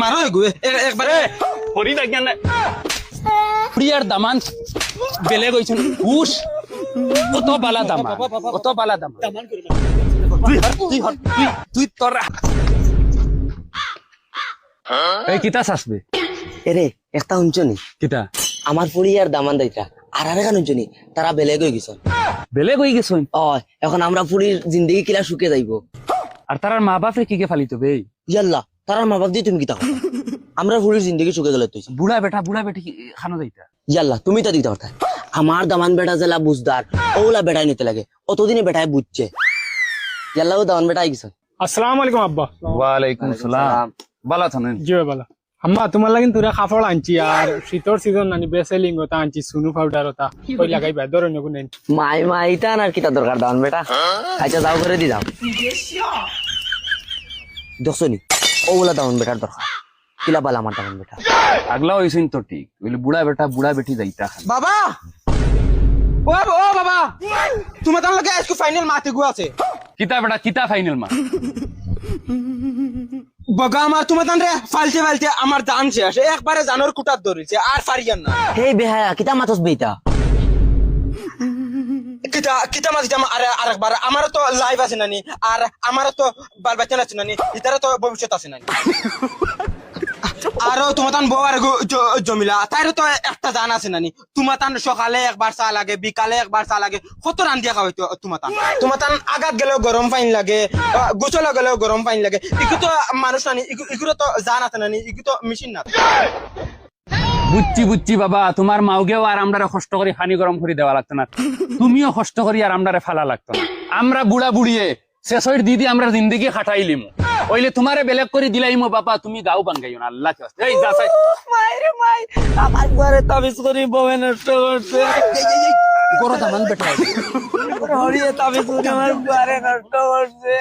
মারো এগু একবারে হরি না কেন প্রিয়ার দামান বেলে গইছেন হুশ কত বালা দামান কত বালা দামান তুই তোর এই কিতা আসবে এরে একটা শুনছনি কিতা আমার ফুড়িয়ার দামান দাইতা আর আরেকটা শুনছনি তারা বেলে গই গেছেন বেলে গই গেছইন ও এখন আমরা ফুড়ির জিন্দগি কিলা শুকে যাইব আর তার মা বাপরে কি কে ফালিত বে ইয়াল্লা তারা মা বাপ দিয়ে তুমি কিতা আমরা ফুড়ির জিন্দগি শুকে গেলে তুই বুড়া বেটি খানো যাইতা ইয়াল্লা তুমি তা দিতে পারতা আমার দামান বেটা জেলা বুঝদার ওলা বেটাই নিতে লাগে অতদিনে বেটায় বুঝছে ইয়াল্লা ও দামান বেটাই গেছেন আসসালামু আলাইকুম আব্বা ওয়ালাইকুম সালাম বালা থানেন জি বালা আম্মা তোমার লাগিন তুরা কাপড় আনছি আর শীতর সিজন নানি বেসেলিং ওটা আনছি সুনু পাউডার ওটা ওই লাগাইবা ধরুন গুনেন মাই ইটা আর কিতা দরকার দামান বেটা আচ্ছা যাও করে দি দাও দেখছনি ওগুলা দামান বেটার দরকার কিলা বালা আমার দামান বেটা আগলা হইছেন তো ঠিক বলে বুড়া বেটি যাইতা বাবা ও বাবা তোমার তার লগে আজকে ফাইনাল মাতে গু আছে কিতা ফাইনাল মা বগা আমার তোমার তান রে ফালতে আমার দান শেষ একবারে জানোর কুটার ধরেছে আর ফারিয়ান না হে বেহায়া কিতা মাতস বেইতা কিতা মাঝে আরেকবার আমারও তো লাইভ আছে নানি আর আমারও তো বাল বাচ্চা আছে নানি ইতারও তো ভবিষ্যৎ আছে নানি আরো তোমার তান বউ আর জমিলা তাইরও তো একটা জান আছে নানি তোমার তান সকালে একবার চা লাগে বিকালে একবার চা লাগে কত রান দিয়া খাওয়াই তোমার তান আগাত গেলেও গরম পাইন লাগে গোসল গেলেও গরম পাইন লাগে ইগু তো মানুষ নানি ইগুলো তো জান আছে নানি ইগু তো মেশিন না বুঝছি বাবা তোমার মাওগেও আর আমরা কষ্ট করে পানি গরম করে দেওয়া লাগতো না তুমিও কষ্ট করি আর আমরা ফালা লাগতো না আমরা বুড়া বুড়িয়ে শেষের দিদি আমরা জিন্দগি খাটাইলিম ওইলে তোমারে বেলেগ করে দিলাইমো বাবা তুমি গাও বান গাইও না আল্লাহ কে এই যা চাই মাইরে মাই আমার ঘরে তাবিজ করি বউয়ে নষ্ট করছে গরো দামান বেটা হরিয়ে তাবিজ করি আমার ঘরে নষ্ট করছে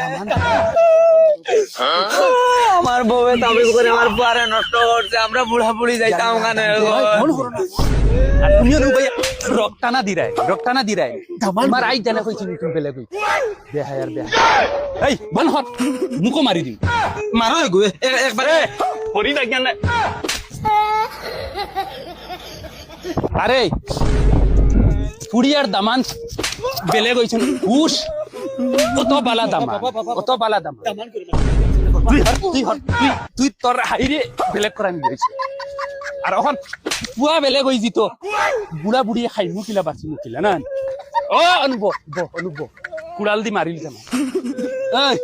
আমার বউয়ে তাবিজ করে আমার ঘরে নষ্ট করছে আমরা বুড়া বুড়ি যাইতাম ওখানে আর তুমিও নুবাই রক্তানা দিরাই তোমার আই জানা কইছি তুমি বেলেগ কই বেহায়ার বেহা এই বল হট মুকো মারি দিম মারো এগু একবারে হরি না কেন আরে ফুড়িয়ার দামান বেলে গইছেন হুশ কত বালা দামান তুই তোর হাইরে বেলেগ করা নি গইছে আর এখন পুয়া বেলেগ হই জিত বুড়া বুড়ি খাই মুকিলা বাঁচি মুকিলা না ও অনুভব কুড়াল দি মারিল কেন এই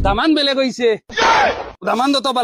দামান বেলেগ হইছে দামান দত বালা